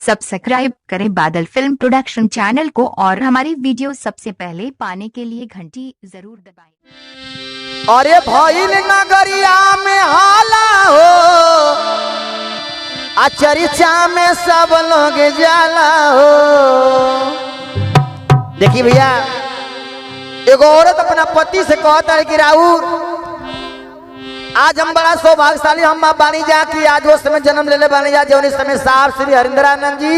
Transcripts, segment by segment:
Subscribe करें बादल film production channel को और हमारी वीडियो सबसे पहले पाने के लिए घंटी जरूर दबाएं। अरे भइल नगरिया में हाला हो चर्चा में सब लोग जाला हो। देखिए भैया, एगो औरत अपना पति से कहता है कि राहुल आज हम बड़ा सौभाग्यशाली हम बानी जा कि आज वो समय जन्म ले बानी जा जो इस समय साहब श्री हरिंद्रानंद जी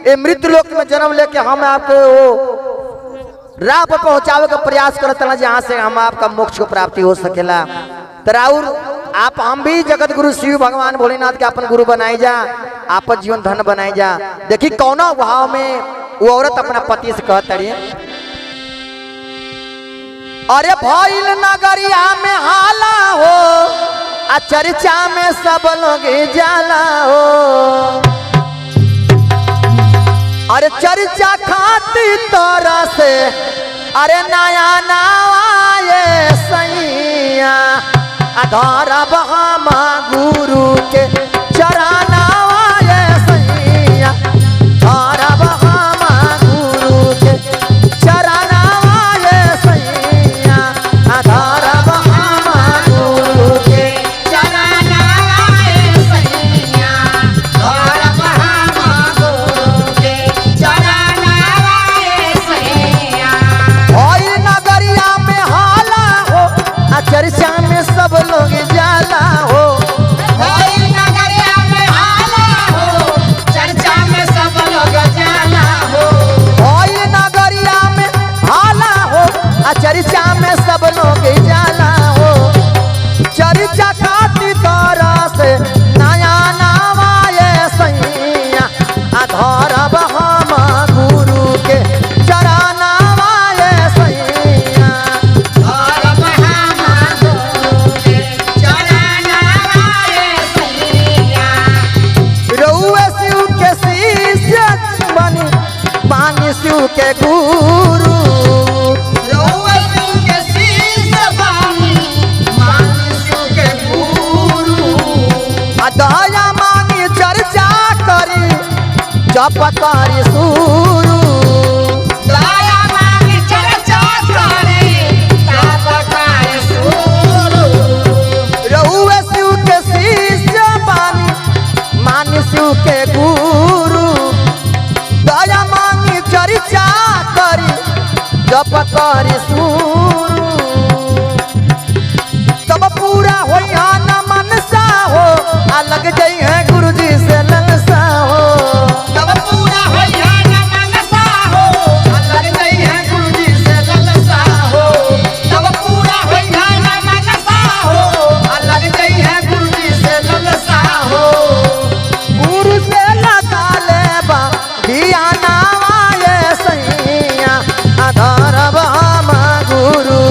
ये मृत्यु लोक में जन्म लेके हम आपको वो राह पर पहुंचावे का प्रयास करते हैं जहां से हम आपका मोक्ष को प्राप्ति हो सकेला। तो राहुल आप हम भी जगत गुरु शिव भगवान भोलेनाथ के अपन गुरु बनाई जा, आप जीवन धन बनाई जा। देखिए कौना भाव में वो औरत अपना पति से कहता है, अरे भइल नगरिया में हाला हो चर्चा में सब लोग जाला हो। अरे चर्चा खाती तरह से अरे नया नवाए सैया आधार हम गुरु के चरनावाए सैया आधार हम गुरु के चरनावाए सैया आधार हम गुरु के चरनावाए सैया आधार हम गुरु के चरनावाए सैया। ओई नगरिया में हाला हो चर्चा में सब लोग जाला हो। ओई नगरिया में हाला हो चर्चा में सब लोग जाला हो। ओई नगरिया में हाला हो चर्चा में सब लोग जाला हो। चर्चा खाती तरह से नया नवाए सैया आधार हम गुरु के चरनावाए सैया आधार हम गुरु के चरनावाए सैया। रउए शिव के शिष्य बनी पानी शिव के गुरु। रउए शिव के शिष्य बनी पानी शिव के गुरु। दया मांगी चर्चा करी जप करी शुरू। दया मांगी चर्चा करी जप करी शुरू। रउए शिव के शिष्य बनी मानी शिव के गुरु। दया मांगी चर्चा करी जप करी शुरू। तब पूरा हो न मनसा हो अलग जई है गुरु जी से ललसा हो। तब पूरा हो न मनसा हो अलग जई है गुरु जी से ललसा हो। तब पूरा हो न मनसा हो अलग जई है गुरु जी से ललसा हो। गुरु से लगा ले बा दिया नावाए सैया आधार हम गुरु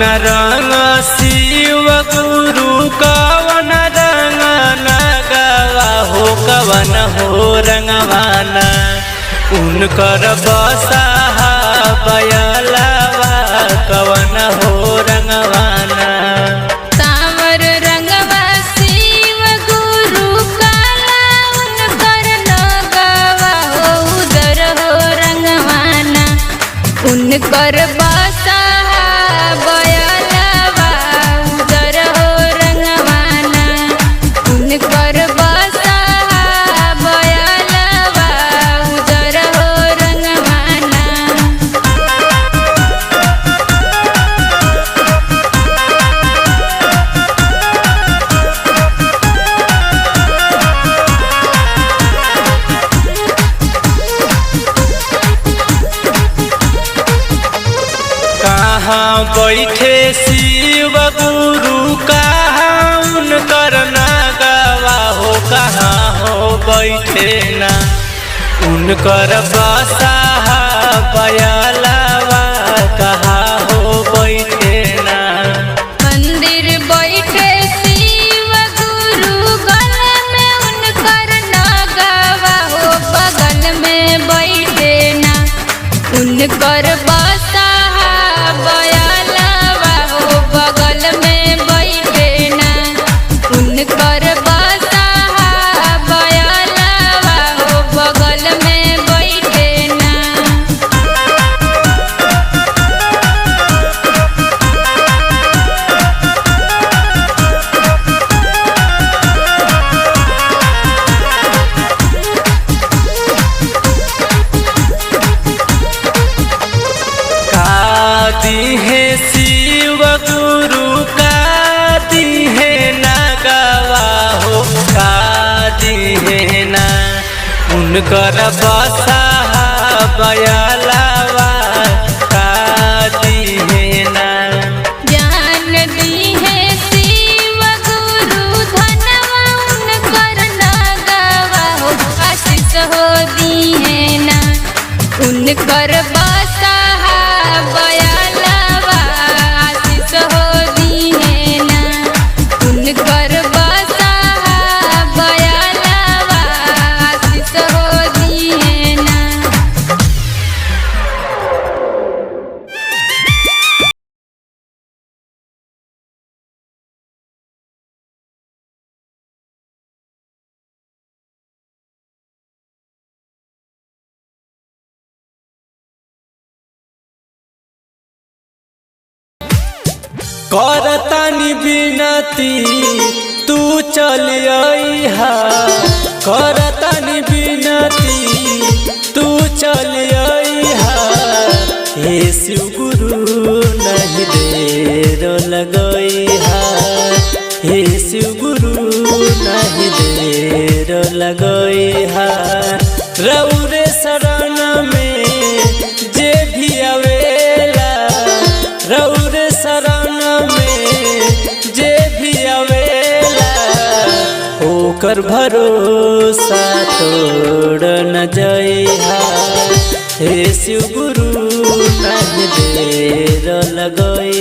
कवन रंग शिव गुरु कवन रंग नगवा हो कवन हो रंगवाना उनकर बसाहा बयलवा कवन हो रंगवाना कांवर रंगवा शिव गुरु काला उनकर नगवा हो उदर हो रंगवाना उनकर बसाहा बयलवा उदर हो रंगवाना उनकर बसाहा बयलवा उदर हो रंगवाना। कहाँ बैठे शिव गुरु कहाँ उनकर नगवा हो कहाँ हो बैठे ना उनकर बसाहा बयलवा कहाँ हो बैठे ना मंदिर बैठे शिव गुरु गले में उनकर नगवा हो बगल में बैठे ना उनकर बसाहा बयलवा हो बगल में बैठे ना उनकर बसाहा बयलवा हो बगल में बैठे ना। कादी है शिव गुरु कादी है नगवा हो कादी है ना उनकर बसाहा बयलवा कादी है ना ज्ञान दी है शिव गुरु धनवा उनकर नगवा हो आशीष हो दी है ना उनकर बसाहा बयलवा आशीष हो दी है ना उनकर बसाहा बयलवा आशीष हो दी है ना। करतानी बिनती तू चल अइहा करतानी बिनती तू चल अइहा हे शिव गुरु नहीं देर लगइहा हे शिव गुरु नहीं देर लगइहा रउरे शरण में जे भी आवेला रउरे शरण में जे भी आवेला ओकर भरोसा तोड़ न जइहा हे शिव गुरु नहीं देर लगई।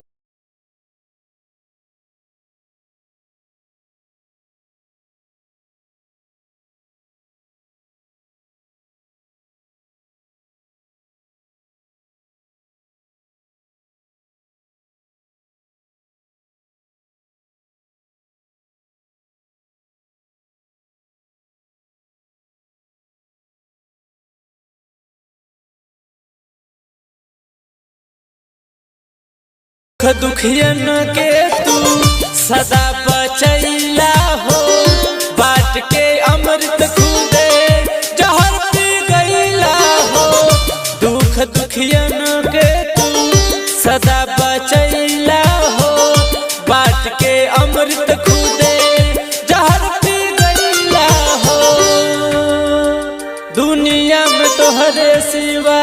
दुखियन के तू सदा बचैला हो बाट के अमृत खुदे जहर पी गईला हो दुख दुखियन के तू सदा बचैला हो बाट के अमृत खुदे जहर पी गईला हो दुनिया में तोहरे सिवा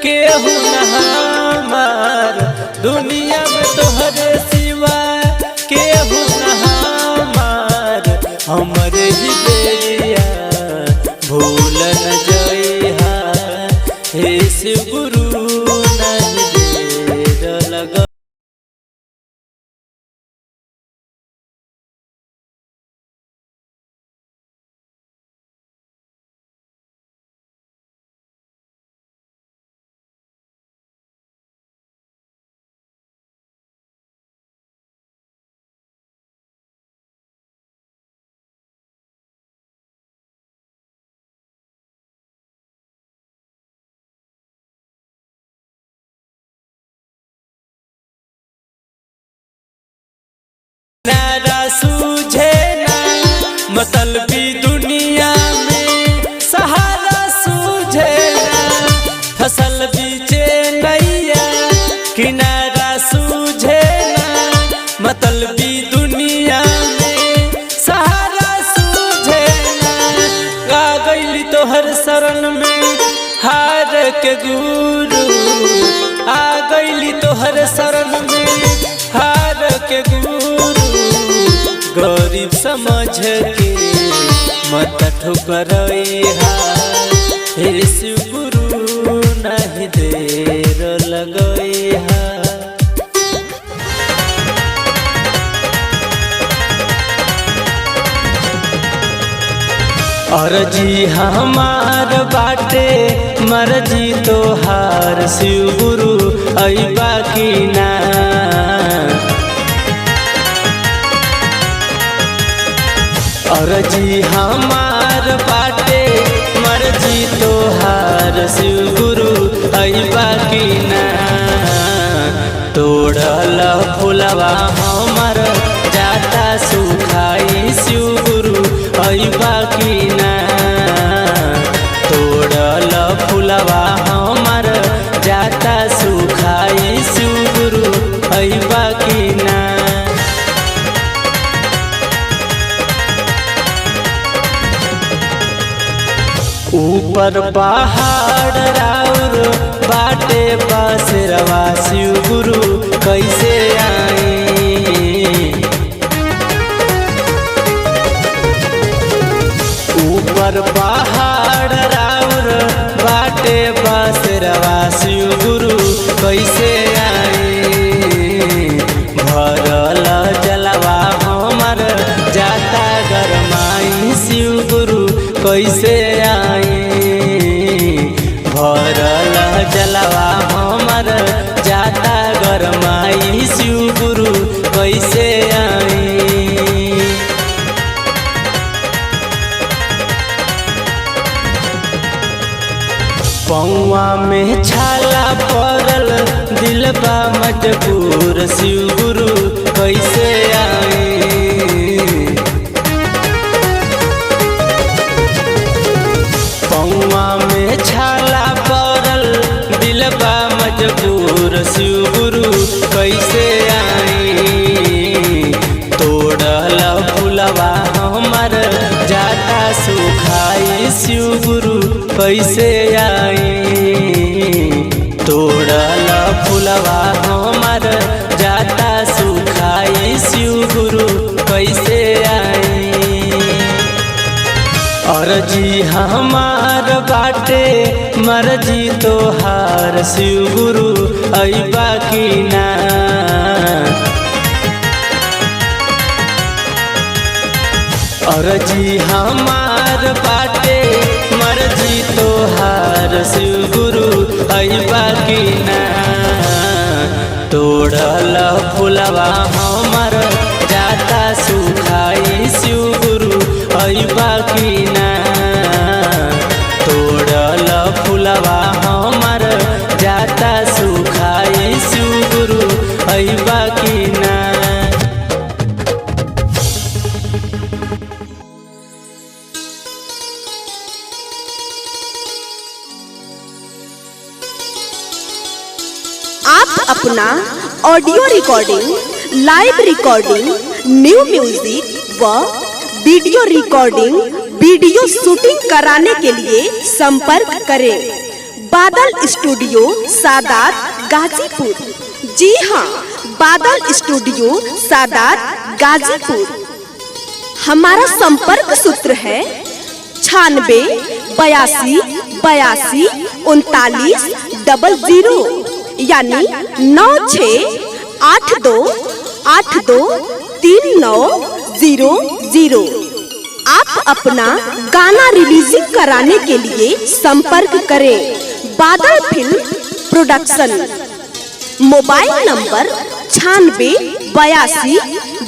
केहू न हमार दुनिया में तोहरे सिवा केहू न हमार हमरे ही बेरिया भूल न जइहा हे शिव गुरु नहीं देर लगा। सूझे ना, मतलबी दुनिया में सहारा सूझे ना, फसल बीचे नैया किनारा सूझे ना, मतलबी दुनिया में सहारा सूझे ना। आ गइली तोहर शरण में हार के गुरु, आ गइली तोहर शरण में हार के गुरु, गरीब समझ के मत ठुकरइहा, हे शिव गुरु नहीं देर लगइहा। अर्जी हमार बाटे मर्जी तोहार, शिव गुरु अइबा की ना। अर्जी हमार बाटे मर्जी तोहार, शिव गुरु अइबा की ना। तोड़ल फुलवा हमर जाता सुखाई, शिव गुरु अइबा की ना। तोड़ल फुलवा हमर जाता सुखाई, शिव गुरु अइबा की ना। ऊपर पहाड़ राउर बाटे बसरवा, शिव गुरु कैसे आई। ऊपर पहाड़ राउर बाटे बसरवा, शिव गुरु कैसे आई। भरल जलवा हमर जाता गरमाई, शिव गुरु कैसे आई। भरल जलवा हमर जाता गरमाई, शिव गुरु कैसे आई। पौआ में छाला पड़ल दिलबा मजबूर, शिव गुरु कैसे आई। पौआ में छाला पड़ल दिलबा मजबूर, शिव गुरु कैसे आई। तोड़ल फुलवा हमर जाता सुखाई, शिव गुरु कैसे आई। तोड़ल फुलवा हमर जाता सुखाई, शिव गुरु कैसे आई। अर्जी हमार बाटे मर्जी तोहार, शिव गुरु अइबा की ना। अर्जी हमार बाटे मर्जी तोहार, शिव गुरु अइबा की ना। तोड़ल फुलवा हमर जाता सुखाई, शिव गुरु अइबा की ना। तोड़ल फुलवा हमर जाता सुखाई, शिव गुरु अइबा की ना। आप अपना audio recording, live recording, new music व वीडियो रिकॉर्डिंग, वीडियो शूटिंग कराने के लिए संपर्क करें बादल स्टूडियो सादात गाजीपुर। जी हाँ, बादल स्टूडियो सादात गाजीपुर। हमारा संपर्क सूत्र है 96 82 82 39 00, यानी 9682823900। आप अपना गाना रिलीजिंग कराने के लिए संपर्क करें बादल फिल्म प्रोडक्शन। Mobile number 96 82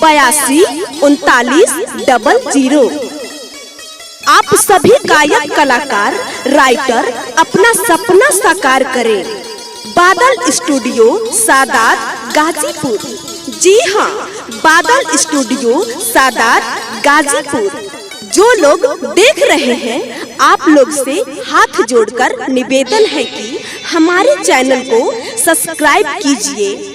82 39 00। आप सभी गायक कलाकार राइटर अपना सपना साकार करें बादल स्टूडियो सादात गाजीपुर। जी हाँ, बादल स्टूडियो सादात गाजीपुर। जो लोग देख रहे हैं, आप लोग से हाथ जोड़कर निवेदन है कि हमारे चैनल को सब्सक्राइब कीजिए